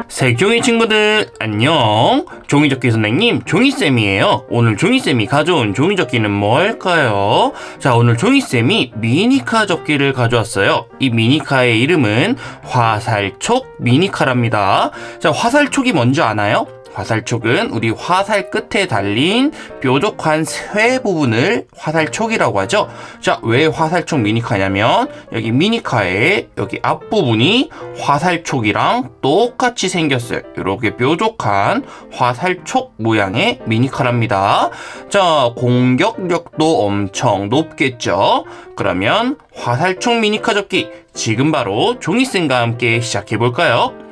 색종이 친구들 안녕. 종이접기 선생님 종이쌤이에요. 오늘 종이쌤이 가져온 종이접기는 뭘까요? 자, 오늘 종이쌤이 미니카 접기를 가져왔어요. 이 미니카의 이름은 화살촉 미니카랍니다. 자, 화살촉이 뭔지 아나요? 화살촉은 우리 화살 끝에 달린 뾰족한 쇠 부분을 화살촉이라고 하죠. 자, 왜 화살촉 미니카냐면 여기 미니카의 여기 앞부분이 화살촉이랑 똑같이 생겼어요. 이렇게 뾰족한 화살촉 모양의 미니카랍니다. 자, 공격력도 엄청 높겠죠. 그러면 화살촉 미니카 접기 지금 바로 종이쌤과 함께 시작해볼까요?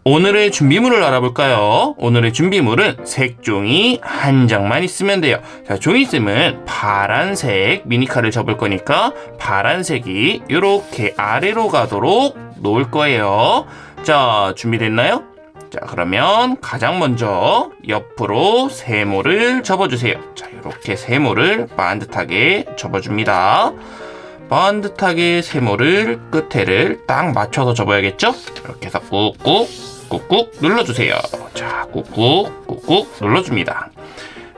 오늘의 준비물을 알아볼까요? 오늘의 준비물은 색종이 한 장만 있으면 돼요. 자, 종이쌤은 파란색 미니카를 접을 거니까 파란색이 이렇게 아래로 가도록 놓을 거예요. 자, 준비됐나요? 자, 그러면 가장 먼저 옆으로 세모를 접어주세요. 자, 이렇게 세모를 반듯하게 접어줍니다. 반듯하게 세모를 끝에를 딱 맞춰서 접어야겠죠? 이렇게 해서 꾹꾹 눌러주세요. 자, 꾹꾹 눌러줍니다.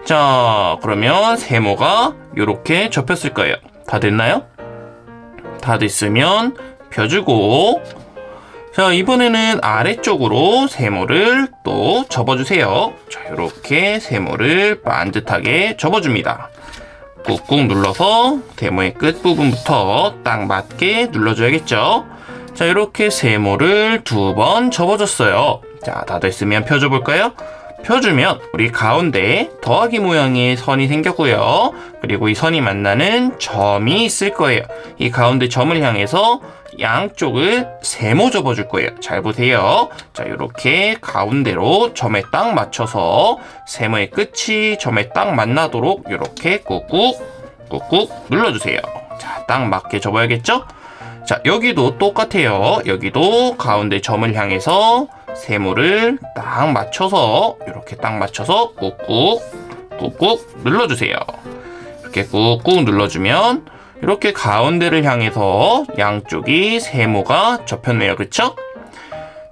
자, 그러면 세모가 이렇게 접혔을 거예요. 다 됐나요? 다 됐으면 펴주고, 자, 이번에는 아래쪽으로 세모를 또 접어주세요. 자, 이렇게 세모를 반듯하게 접어줍니다. 꾹꾹 눌러서 세모의 끝부분부터 딱 맞게 눌러줘야겠죠? 자, 이렇게 세모를 2번 접어줬어요. 자, 다 됐으면 펴줘볼까요? 펴주면 우리 가운데 더하기 모양의 선이 생겼고요. 그리고 이 선이 만나는 점이 있을 거예요. 이 가운데 점을 향해서 양쪽을 세모 접어줄 거예요. 잘 보세요. 자, 이렇게 가운데로 점에 딱 맞춰서 세모의 끝이 점에 딱 만나도록 이렇게 꾹꾹 눌러주세요. 자, 딱 맞게 접어야겠죠? 자, 여기도 똑같아요. 여기도 가운데 점을 향해서 세모를 딱 맞춰서 이렇게 딱 맞춰서 꾹꾹 눌러주세요. 이렇게 꾹꾹 눌러주면 이렇게 가운데를 향해서 양쪽이 세모가 접혔네요. 그쵸?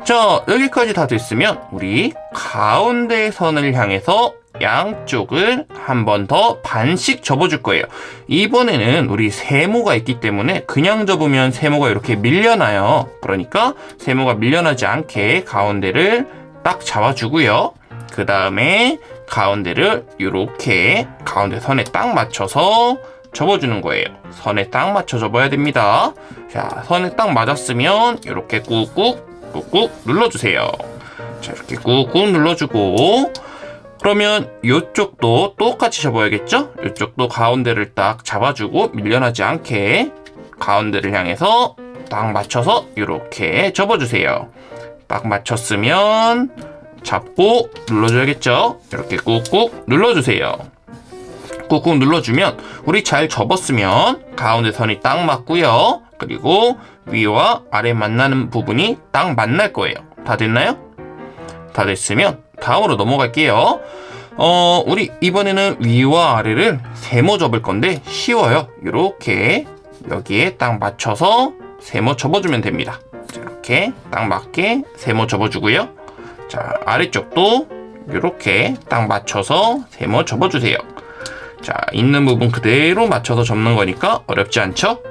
자, 여기까지 다 됐으면 우리 가운데 선을 향해서 양쪽을 한 번 더 반씩 접어줄 거예요. 이번에는 우리 세모가 있기 때문에 그냥 접으면 세모가 이렇게 밀려나요. 그러니까 세모가 밀려나지 않게 가운데를 딱 잡아주고요. 그 다음에 가운데를 이렇게 가운데 선에 딱 맞춰서 접어주는 거예요. 선에 딱 맞춰 접어야 됩니다. 자, 선에 딱 맞았으면 이렇게 꾹꾹 눌러주세요. 자, 이렇게 꾹꾹 눌러주고, 그러면 이쪽도 똑같이 접어야겠죠? 이쪽도 가운데를 딱 잡아주고 밀려나지 않게 가운데를 향해서 딱 맞춰서 이렇게 접어주세요. 딱 맞췄으면 잡고 눌러줘야겠죠? 이렇게 꾹꾹 눌러주세요. 꾹꾹 눌러주면 우리 잘 접었으면 가운데 선이 딱 맞고요. 그리고 위와 아래 만나는 부분이 딱 만날 거예요. 다 됐나요? 다 됐으면 다음으로 넘어갈게요. 우리 이번에는 위와 아래를 세모 접을 건데 쉬워요. 이렇게 여기에 딱 맞춰서 세모 접어주면 됩니다. 자, 이렇게 딱 맞게 세모 접어주고요. 자, 아래쪽도 이렇게 딱 맞춰서 세모 접어주세요. 자, 있는 부분 그대로 맞춰서 접는 거니까 어렵지 않죠?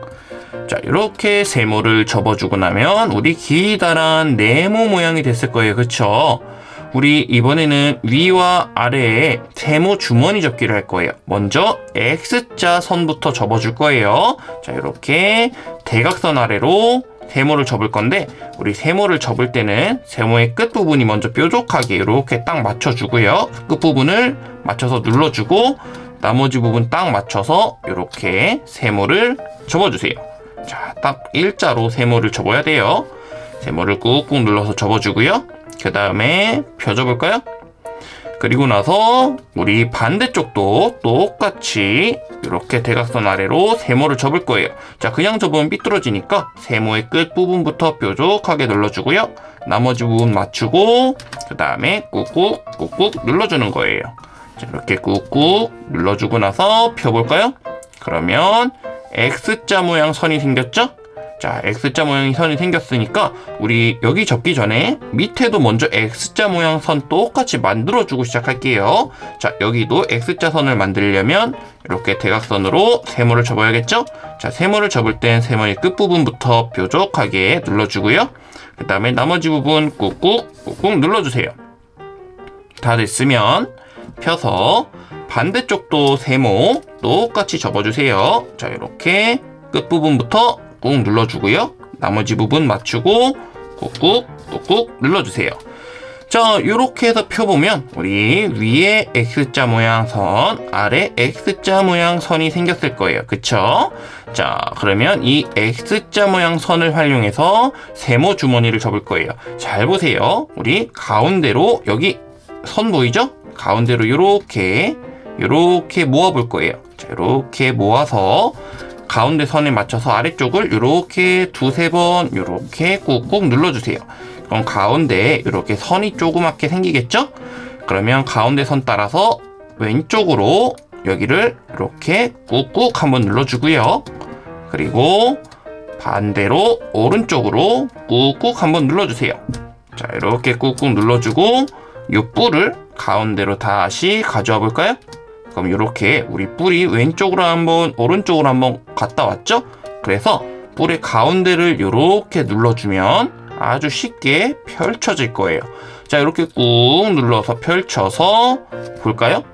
자, 이렇게 세모를 접어주고 나면 우리 기다란 네모 모양이 됐을 거예요. 그쵸? 우리 이번에는 위와 아래에 세모 주머니 접기를 할 거예요. 먼저 X자 선부터 접어줄 거예요. 자, 이렇게 대각선 아래로 세모를 접을 건데 우리 세모를 접을 때는 세모의 끝부분이 먼저 뾰족하게 이렇게 딱 맞춰주고요. 끝부분을 맞춰서 눌러주고 나머지 부분 딱 맞춰서 이렇게 세모를 접어주세요. 자, 딱 일자로 세모를 접어야 돼요. 세모를 꾹꾹 눌러서 접어주고요. 그 다음에 펴줘볼까요? 그리고 나서 우리 반대쪽도 똑같이 이렇게 대각선 아래로 세모를 접을 거예요. 자, 그냥 접으면 삐뚤어지니까 세모의 끝부분부터 뾰족하게 눌러주고요. 나머지 부분 맞추고 그 다음에 꾹꾹 눌러주는 거예요. 자, 이렇게 꾹꾹 눌러주고 나서 펴볼까요? 그러면 X자 모양 선이 생겼죠? 자, X자 모양의 선이 생겼으니까 우리 여기 접기 전에 밑에도 먼저 X자 모양 선 똑같이 만들어주고 시작할게요. 자, 여기도 X자 선을 만들려면 이렇게 대각선으로 세모를 접어야겠죠? 자, 세모를 접을 땐 세모의 끝부분부터 뾰족하게 눌러주고요. 그 다음에 나머지 부분 꾹꾹 눌러주세요. 다 됐으면 펴서 반대쪽도 세모 똑같이 접어주세요. 자, 이렇게 끝부분부터 꾹 눌러주고요. 나머지 부분 맞추고 꾹꾹 눌러주세요. 자, 이렇게 해서 펴보면 우리 위에 X자 모양 선, 아래 X자 모양 선이 생겼을 거예요. 그쵸? 자, 그러면 이 X자 모양 선을 활용해서 세모 주머니를 접을 거예요. 잘 보세요. 우리 가운데로 여기 선 보이죠? 가운데로 이렇게 모아볼 거예요. 자, 이렇게 모아서 가운데 선에 맞춰서 아래쪽을 이렇게 두세 번 이렇게 꾹꾹 눌러주세요. 그럼 가운데 이렇게 선이 조그맣게 생기겠죠? 그러면 가운데 선 따라서 왼쪽으로 여기를 이렇게 꾹꾹 한번 눌러주고요. 그리고 반대로 오른쪽으로 꾹꾹 한번 눌러주세요. 자, 이렇게 꾹꾹 눌러주고 이 뿔을 가운데로 다시 가져와 볼까요? 그럼 이렇게 우리 뿔이 왼쪽으로 한번 오른쪽으로 한번 갔다 왔죠? 그래서 뿔의 가운데를 이렇게 눌러주면 아주 쉽게 펼쳐질 거예요. 자, 이렇게 꾹 눌러서 펼쳐서 볼까요?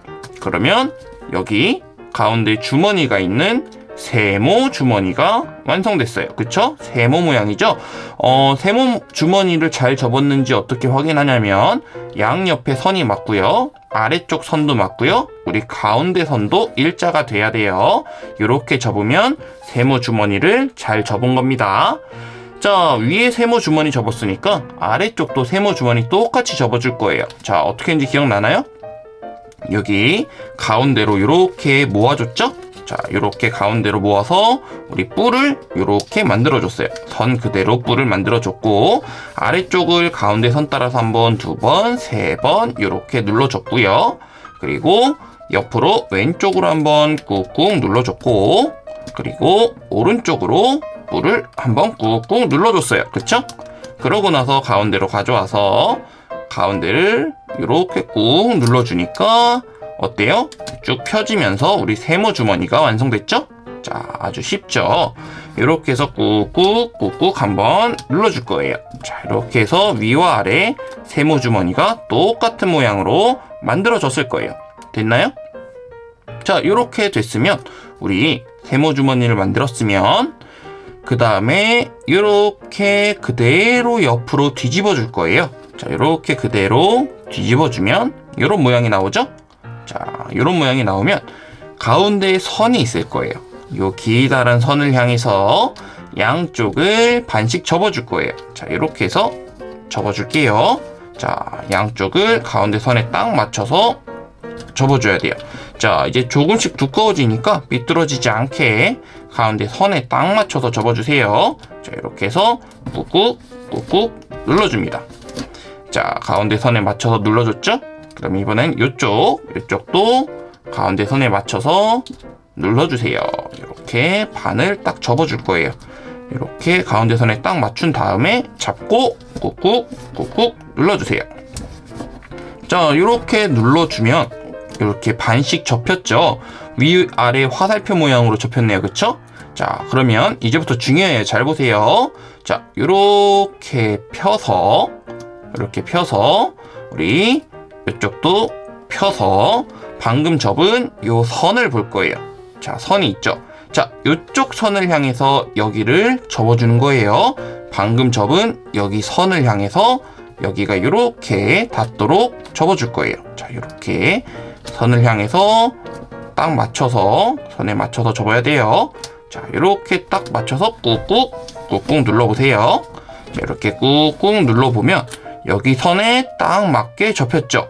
그러면 여기 가운데 주머니가 있는 세모 주머니가 완성됐어요. 그쵸? 세모 모양이죠? 세모 주머니를 잘 접었는지 어떻게 확인하냐면 양옆에 선이 맞고요. 아래쪽 선도 맞고요. 우리 가운데 선도 일자가 돼야 돼요. 이렇게 접으면 세모 주머니를 잘 접은 겁니다. 자, 위에 세모 주머니 접었으니까 아래쪽도 세모 주머니 똑같이 접어줄 거예요. 자, 어떻게 했는지 기억나나요? 여기 가운데로 이렇게 모아줬죠? 자, 이렇게 가운데로 모아서 우리 뿔을 이렇게 만들어줬어요. 선 그대로 뿔을 만들어줬고 아래쪽을 가운데 선 따라서 한 번, 두 번, 세 번 이렇게 눌러줬고요. 그리고 옆으로 왼쪽으로 한번 꾹꾹 눌러줬고 그리고 오른쪽으로 뿔을 한번 꾹꾹 눌러줬어요. 그쵸? 그러고 나서 가운데로 가져와서 가운데를 이렇게 꾹 눌러주니까 어때요? 쭉 펴지면서 우리 세모 주머니가 완성됐죠? 자, 아주 쉽죠? 이렇게 해서 꾹꾹 한번 눌러줄 거예요. 자, 이렇게 해서 위와 아래 세모 주머니가 똑같은 모양으로 만들어졌을 거예요. 됐나요? 자, 이렇게 됐으면 우리 세모 주머니를 만들었으면 그 다음에 이렇게 그대로 옆으로 뒤집어 줄 거예요. 자, 이렇게 그대로 뒤집어 주면 이런 모양이 나오죠? 자, 이런 모양이 나오면 가운데에 선이 있을 거예요. 요 기다란 선을 향해서 양쪽을 반씩 접어줄 거예요. 자, 이렇게 해서 접어줄게요. 자, 양쪽을 가운데 선에 딱 맞춰서 접어줘야 돼요. 자, 이제 조금씩 두꺼워지니까 삐뚤어지지 않게 가운데 선에 딱 맞춰서 접어주세요. 자, 이렇게 해서 꾹꾹 눌러줍니다. 자, 가운데 선에 맞춰서 눌러줬죠? 그럼 이번엔 이쪽도 가운데 선에 맞춰서 눌러주세요. 이렇게 반을 딱 접어줄 거예요. 이렇게 가운데 선에 딱 맞춘 다음에 잡고 꾹꾹 눌러주세요. 자, 이렇게 눌러주면 이렇게 반씩 접혔죠? 위아래 화살표 모양으로 접혔네요. 그쵸? 자, 그러면 이제부터 중요해요. 잘 보세요. 자, 이렇게 펴서 우리 이쪽도 펴서 방금 접은 요 선을 볼 거예요. 자, 선이 있죠? 자, 이쪽 선을 향해서 여기를 접어주는 거예요. 방금 접은 여기 선을 향해서 여기가 이렇게 닿도록 접어줄 거예요. 자, 이렇게 선을 향해서 딱 맞춰서 선에 맞춰서 접어야 돼요. 자, 이렇게 딱 맞춰서 꾹꾹 눌러보세요. 자, 이렇게 꾹꾹 눌러보면 여기 선에 딱 맞게 접혔죠.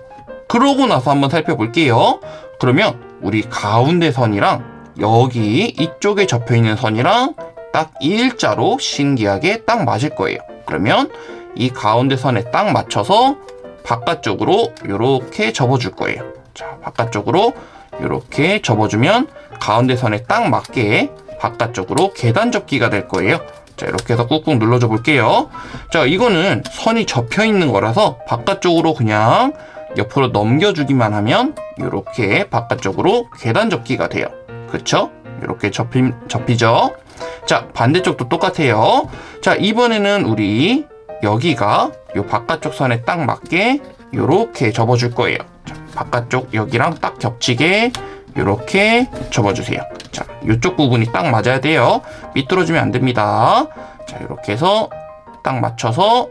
그러고 나서 한번 살펴볼게요. 그러면 우리 가운데 선이랑 여기 이쪽에 접혀있는 선이랑 딱 일자로 신기하게 딱 맞을 거예요. 그러면 이 가운데 선에 딱 맞춰서 바깥쪽으로 이렇게 접어줄 거예요. 자, 바깥쪽으로 이렇게 접어주면 가운데 선에 딱 맞게 바깥쪽으로 계단 접기가 될 거예요. 자, 이렇게 해서 꾹꾹 눌러줘 볼게요. 자, 이거는 선이 접혀 있는 거라서 바깥쪽으로 그냥 옆으로 넘겨주기만 하면 이렇게 바깥쪽으로 계단 접기가 돼요. 그쵸? 이렇게 접히죠? 자, 반대쪽도 똑같아요. 자, 이번에는 우리 여기가 요 바깥쪽 선에 딱 맞게 이렇게 접어줄 거예요. 자, 바깥쪽 여기랑 딱 겹치게 이렇게 접어주세요. 자, 이쪽 부분이 딱 맞아야 돼요. 삐뚤어지면 안 됩니다. 자, 이렇게 해서 딱 맞춰서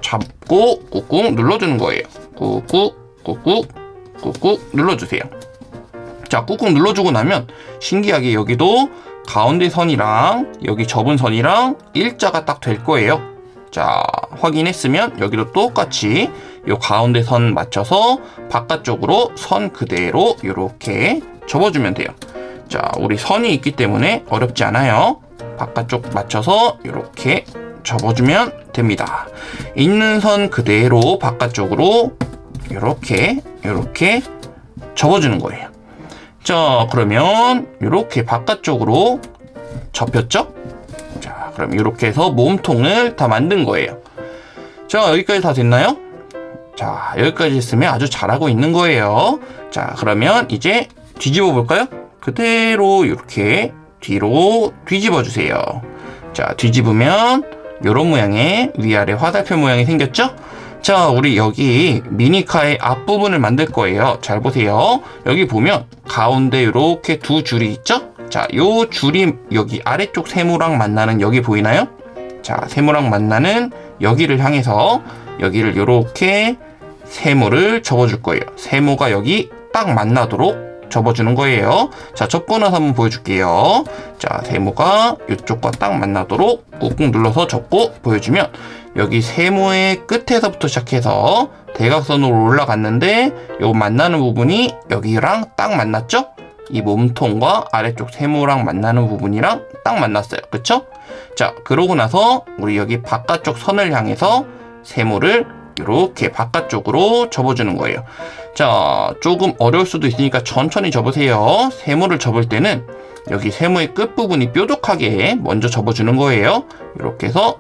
잡고 꾹꾹 눌러주는 거예요. 꾹꾹 꾹꾹 꾹꾹 눌러주세요. 자, 꾹꾹 눌러주고 나면 신기하게 여기도 가운데 선이랑 여기 접은 선이랑 일자가 딱 될 거예요. 자, 확인했으면 여기도 똑같이 요 가운데 선 맞춰서 바깥쪽으로 선 그대로 이렇게 접어주면 돼요. 자, 우리 선이 있기 때문에 어렵지 않아요. 바깥쪽 맞춰서 이렇게 접어주면 됩니다. 있는 선 그대로 바깥쪽으로 이렇게 접어주는 거예요. 자, 그러면 이렇게 바깥쪽으로 접혔죠? 자, 그럼 이렇게 해서 몸통을 다 만든 거예요. 자, 여기까지 다 됐나요? 자, 여기까지 했으면 아주 잘하고 있는 거예요. 자, 그러면 이제 뒤집어 볼까요? 그대로 이렇게 뒤로 뒤집어 주세요. 자, 뒤집으면 이런 모양의 위아래 화살표 모양이 생겼죠? 자, 우리 여기 미니카의 앞부분을 만들 거예요. 잘 보세요. 여기 보면 가운데 이렇게 두 줄이 있죠? 자, 요 줄이 여기 아래쪽 세모랑 만나는 여기 보이나요? 자, 세모랑 만나는 여기를 향해서 여기를 이렇게 세모를 접어줄 거예요. 세모가 여기 딱 만나도록 접어주는 거예요. 자, 접고 나서 한번 보여줄게요. 자, 세모가 이쪽과 딱 만나도록 꾹꾹 눌러서 접고 보여주면 여기 세모의 끝에서부터 시작해서 대각선으로 올라갔는데 요 만나는 부분이 여기랑 딱 만났죠? 이 몸통과 아래쪽 세모랑 만나는 부분이랑 딱 만났어요. 그쵸? 자, 그러고 나서 우리 여기 바깥쪽 선을 향해서 세모를 이렇게 바깥쪽으로 접어주는 거예요. 자, 조금 어려울 수도 있으니까 천천히 접으세요. 세모를 접을 때는 여기 세모의 끝부분이 뾰족하게 먼저 접어주는 거예요. 이렇게 해서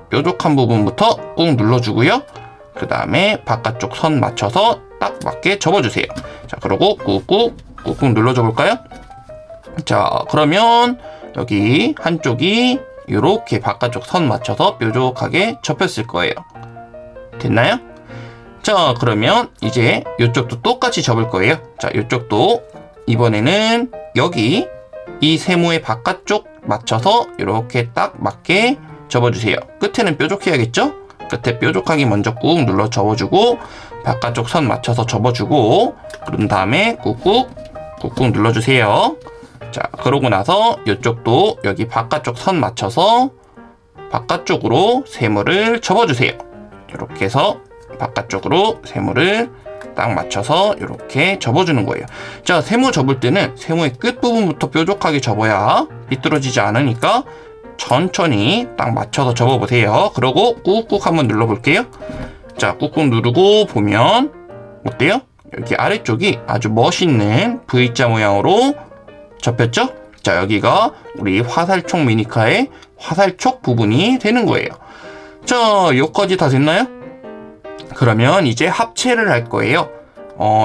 뾰족한 부분부터 꾹 눌러주고요. 그 다음에 바깥쪽 선 맞춰서 딱 맞게 접어주세요. 자, 그리고 꾹꾹 눌러줘 볼까요? 자, 그러면 여기 한쪽이 이렇게 바깥쪽 선 맞춰서 뾰족하게 접혔을 거예요. 됐나요? 자, 그러면 이제 이쪽도 똑같이 접을 거예요. 자, 이쪽도 이번에는 여기 이 세모의 바깥쪽 맞춰서 이렇게 딱 맞게 접어주세요. 끝에는 뾰족해야겠죠? 끝에 뾰족하게 먼저 꾹 눌러 접어주고 바깥쪽 선 맞춰서 접어주고 그런 다음에 꾹꾹 눌러주세요. 자, 그러고 나서 이쪽도 여기 바깥쪽 선 맞춰서 바깥쪽으로 세모를 접어주세요. 이렇게 해서 바깥쪽으로 세모를 딱 맞춰서 이렇게 접어주는 거예요. 자, 세모 접을 때는 세모의 끝부분부터 뾰족하게 접어야 삐뚤어지지 않으니까 천천히 딱 맞춰서 접어보세요. 그리고 꾹꾹 한번 눌러볼게요. 자, 꾹꾹 누르고 보면 어때요? 여기 아래쪽이 아주 멋있는 V자 모양으로 접혔죠? 자, 여기가 우리 화살촉 미니카의 화살촉 부분이 되는 거예요. 자, 여기까지 다 됐나요? 그러면 이제 합체를 할 거예요.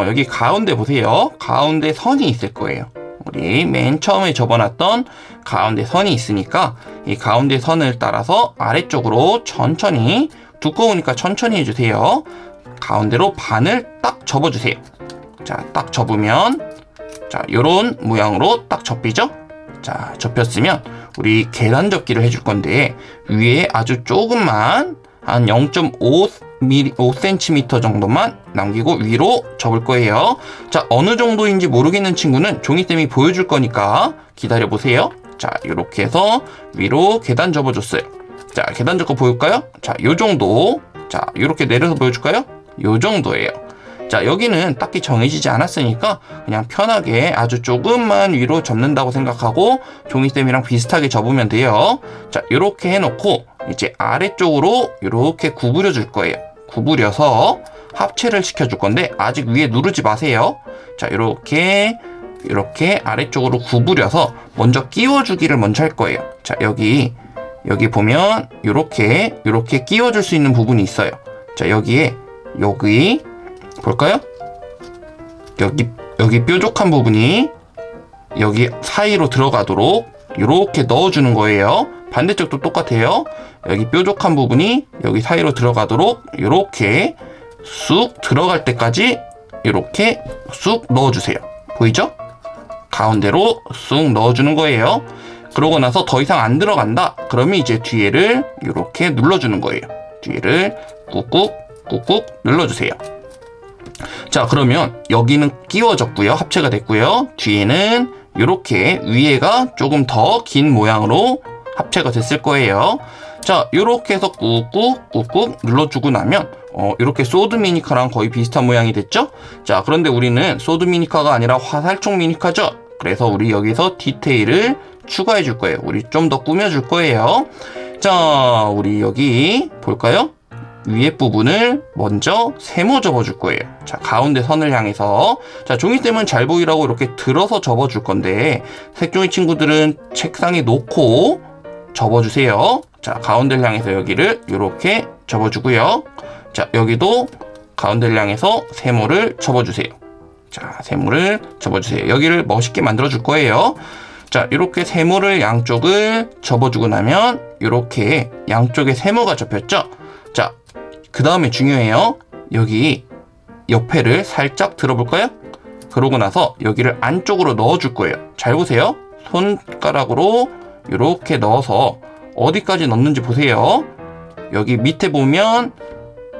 여기 가운데 보세요. 가운데 선이 있을 거예요. 우리 맨 처음에 접어놨던 가운데 선이 있으니까 이 가운데 선을 따라서 아래쪽으로 천천히, 두꺼우니까 천천히 해주세요. 가운데로 반을 딱 접어주세요. 자, 딱 접으면 자, 요런 모양으로 딱 접히죠? 자, 접혔으면 우리 계단 접기를 해줄 건데 위에 아주 조금만 한 0.5cm 정도만 남기고 위로 접을 거예요. 자, 어느 정도인지 모르겠는 친구는 종이쌤이 보여줄 거니까 기다려보세요. 자, 이렇게 해서 위로 계단 접어줬어요. 자, 계단 접고 보일까요? 자, 요 정도. 자, 이렇게 내려서 보여줄까요? 요 정도예요. 자, 여기는 딱히 정해지지 않았으니까 그냥 편하게 아주 조금만 위로 접는다고 생각하고 종이쌤이랑 비슷하게 접으면 돼요. 자, 이렇게 해놓고 이제 아래쪽으로 이렇게 구부려 줄 거예요. 구부려서 합체를 시켜줄 건데 아직 위에 누르지 마세요. 자, 이렇게 아래쪽으로 구부려서 먼저 끼워주기를 먼저 할 거예요. 자, 여기 여기 보면 요렇게 끼워줄 수 있는 부분이 있어요. 자, 여기 볼까요? 여기 뾰족한 부분이 여기 사이로 들어가도록 이렇게 넣어주는 거예요. 반대쪽도 똑같아요. 여기 뾰족한 부분이 여기 사이로 들어가도록 이렇게 쑥 들어갈 때까지 이렇게 쑥 넣어주세요. 보이죠? 가운데로 쑥 넣어주는 거예요. 그러고 나서 더 이상 안 들어간다. 그러면 이제 뒤에를 이렇게 눌러주는 거예요. 뒤에를 꾹꾹 눌러주세요. 자, 그러면 여기는 끼워졌고요. 합체가 됐고요. 뒤에는 이렇게 위에가 조금 더 긴 모양으로 합체가 됐을 거예요. 자, 이렇게 해서 꾹꾹 눌러주고 나면 이렇게 소드 미니카랑 거의 비슷한 모양이 됐죠? 자, 그런데 우리는 소드 미니카가 아니라 화살촉 미니카죠? 그래서 우리 여기서 디테일을 추가해 줄 거예요. 우리 좀 더 꾸며 줄 거예요. 자, 우리 여기 볼까요? 위에 부분을 먼저 세모 접어 줄 거예요. 자, 가운데 선을 향해서. 자, 종이쌤은 잘 보이라고 이렇게 들어서 접어 줄 건데 색종이 친구들은 책상에 놓고 접어 주세요. 자, 가운데를 향해서 여기를 이렇게 접어 주고요. 자, 여기도 가운데를 향해서 세모를 접어 주세요. 자, 세모를 접어 주세요. 여기를 멋있게 만들어 줄 거예요. 자, 이렇게 세모를 양쪽을 접어 주고 나면 이렇게 양쪽에 세모가 접혔죠? 자, 그 다음에 중요해요. 여기 옆에를 살짝 들어볼까요? 그러고 나서 여기를 안쪽으로 넣어줄 거예요. 잘 보세요. 손가락으로 이렇게 넣어서 어디까지 넣는지 보세요. 여기 밑에 보면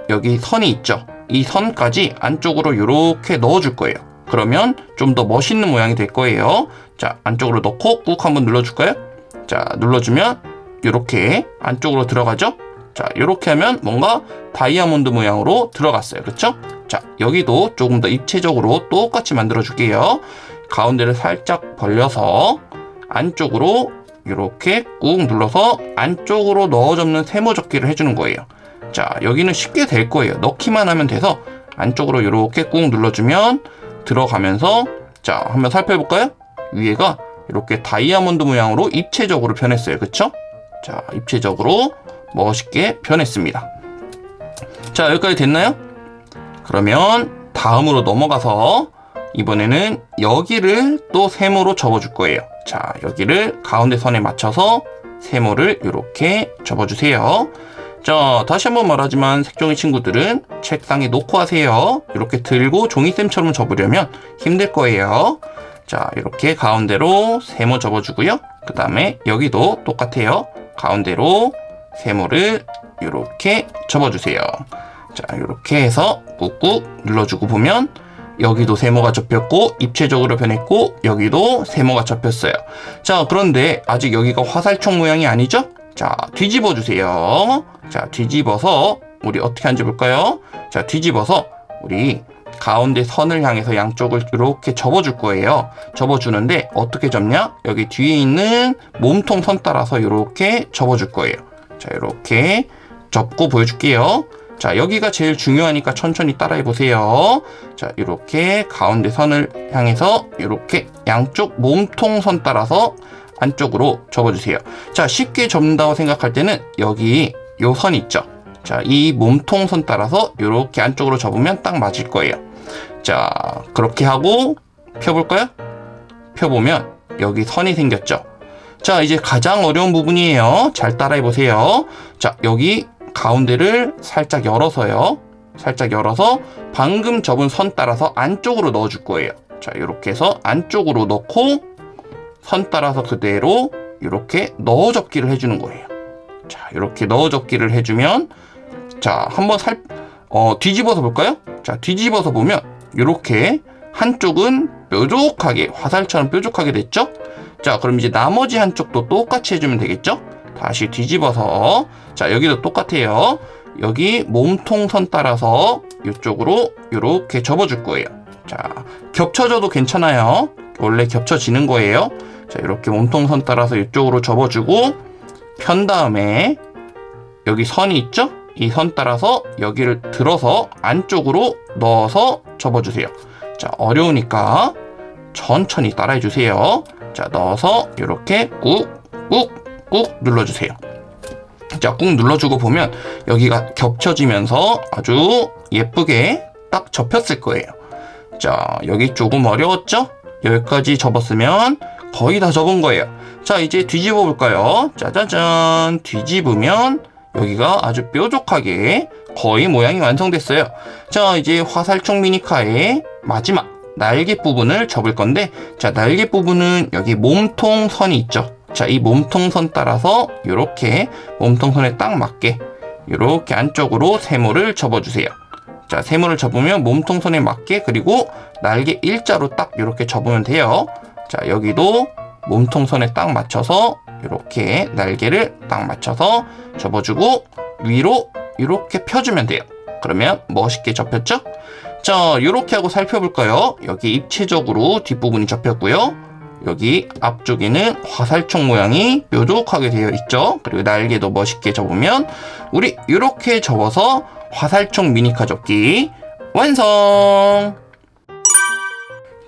여기 선이 있죠? 이 선까지 안쪽으로 이렇게 넣어줄 거예요. 그러면 좀 더 멋있는 모양이 될 거예요. 자, 안쪽으로 넣고 꾹 한번 눌러줄까요? 자, 눌러주면 이렇게 안쪽으로 들어가죠? 자, 이렇게 하면 뭔가 다이아몬드 모양으로 들어갔어요. 그쵸? 자, 여기도 조금 더 입체적으로 똑같이 만들어 줄게요. 가운데를 살짝 벌려서 안쪽으로 이렇게 꾹 눌러서 안쪽으로 넣어 접는 세모 접기를 해주는 거예요. 자, 여기는 쉽게 될 거예요. 넣기만 하면 돼서 안쪽으로 이렇게 꾹 눌러주면 들어가면서, 자, 한번 살펴볼까요? 위에가 이렇게 다이아몬드 모양으로 입체적으로 변했어요. 그쵸? 자, 입체적으로 멋있게 변했습니다. 자, 여기까지 됐나요? 그러면 다음으로 넘어가서 이번에는 여기를 또 세모로 접어줄 거예요. 자, 여기를 가운데 선에 맞춰서 세모를 이렇게 접어주세요. 자, 다시 한번 말하지만 색종이 친구들은 책상에 놓고 하세요. 이렇게 들고 종이쌤처럼 접으려면 힘들 거예요. 자, 이렇게 가운데로 세모 접어주고요. 그 다음에 여기도 똑같아요. 가운데로 세모를 이렇게 접어주세요. 자, 이렇게 해서 꾹꾹 눌러주고 보면 여기도 세모가 접혔고 입체적으로 변했고 여기도 세모가 접혔어요. 자, 그런데 아직 여기가 화살촉 모양이 아니죠? 자, 뒤집어 주세요. 자, 뒤집어서 우리 어떻게 하는지 볼까요? 자, 뒤집어서 우리 가운데 선을 향해서 양쪽을 이렇게 접어줄 거예요. 접어주는데 어떻게 접냐? 여기 뒤에 있는 몸통 선 따라서 이렇게 접어줄 거예요. 자, 이렇게 접고 보여줄게요. 자, 여기가 제일 중요하니까 천천히 따라해 보세요. 자, 이렇게 가운데 선을 향해서 이렇게 양쪽 몸통 선 따라서 안쪽으로 접어주세요. 자, 쉽게 접는다고 생각할 때는 여기 요 선 있죠? 자, 이 몸통 선 따라서 이렇게 안쪽으로 접으면 딱 맞을 거예요. 자, 그렇게 하고 펴볼까요? 펴보면 여기 선이 생겼죠? 자, 이제 가장 어려운 부분이에요. 잘 따라해 보세요. 자, 여기 가운데를 살짝 열어서요. 살짝 열어서 방금 접은 선 따라서 안쪽으로 넣어줄 거예요. 자, 이렇게 해서 안쪽으로 넣고 선 따라서 그대로 이렇게 넣어 접기를 해주는 거예요. 자, 이렇게 넣어 접기를 해주면, 자, 한번 뒤집어서 볼까요? 자, 뒤집어서 보면 이렇게 한쪽은 뾰족하게, 화살처럼 뾰족하게 됐죠? 자, 그럼 이제 나머지 한쪽도 똑같이 해주면 되겠죠? 다시 뒤집어서, 자, 여기도 똑같아요. 여기 몸통 선 따라서 이쪽으로 이렇게 접어줄 거예요. 자, 겹쳐져도 괜찮아요. 원래 겹쳐지는 거예요. 자, 이렇게 몸통 선 따라서 이쪽으로 접어주고 편 다음에 여기 선이 있죠? 이 선 따라서 여기를 들어서 안쪽으로 넣어서 접어주세요. 자, 어려우니까 천천히 따라해 주세요. 자, 넣어서 이렇게 꾹꾹꾹 눌러주세요. 자, 꾹 눌러주고 보면 여기가 겹쳐지면서 아주 예쁘게 딱 접혔을 거예요. 자, 여기 조금 어려웠죠? 여기까지 접었으면 거의 다 접은 거예요. 자, 이제 뒤집어 볼까요? 짜자잔. 뒤집으면 여기가 아주 뾰족하게 거의 모양이 완성됐어요. 자, 이제 화살촉 미니카의 마지막 날개 부분을 접을 건데, 자, 날개 부분은 여기 몸통 선이 있죠. 자, 이 몸통 선 따라서 이렇게 몸통 선에 딱 맞게 이렇게 안쪽으로 세모를 접어주세요. 자, 세모를 접으면 몸통 선에 맞게, 그리고 날개 일자로 딱 이렇게 접으면 돼요. 자, 여기도 몸통 선에 딱 맞춰서 이렇게 날개를 딱 맞춰서 접어주고 위로 이렇게 펴주면 돼요. 그러면 멋있게 접혔죠? 자, 이렇게 하고 살펴볼까요? 여기 입체적으로 뒷부분이 접혔고요. 여기 앞쪽에는 화살촉 모양이 뾰족하게 되어 있죠. 그리고 날개도 멋있게 접으면 우리 이렇게 접어서 화살촉 미니카 접기 완성!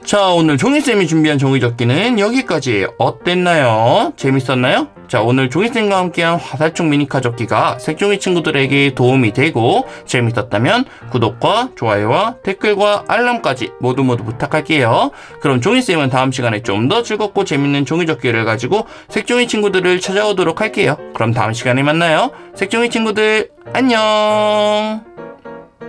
자, 오늘 종이쌤이 준비한 종이접기는 여기까지예요. 어땠나요? 재밌었나요? 자, 오늘 종이쌤과 함께한 화살촉 미니카 접기가 색종이 친구들에게 도움이 되고 재밌었다면 구독과 좋아요와 댓글과 알람까지 모두 부탁할게요. 그럼 종이쌤은 다음 시간에 좀 더 즐겁고 재밌는 종이접기를 가지고 색종이 친구들을 찾아오도록 할게요. 그럼 다음 시간에 만나요. 색종이 친구들 안녕!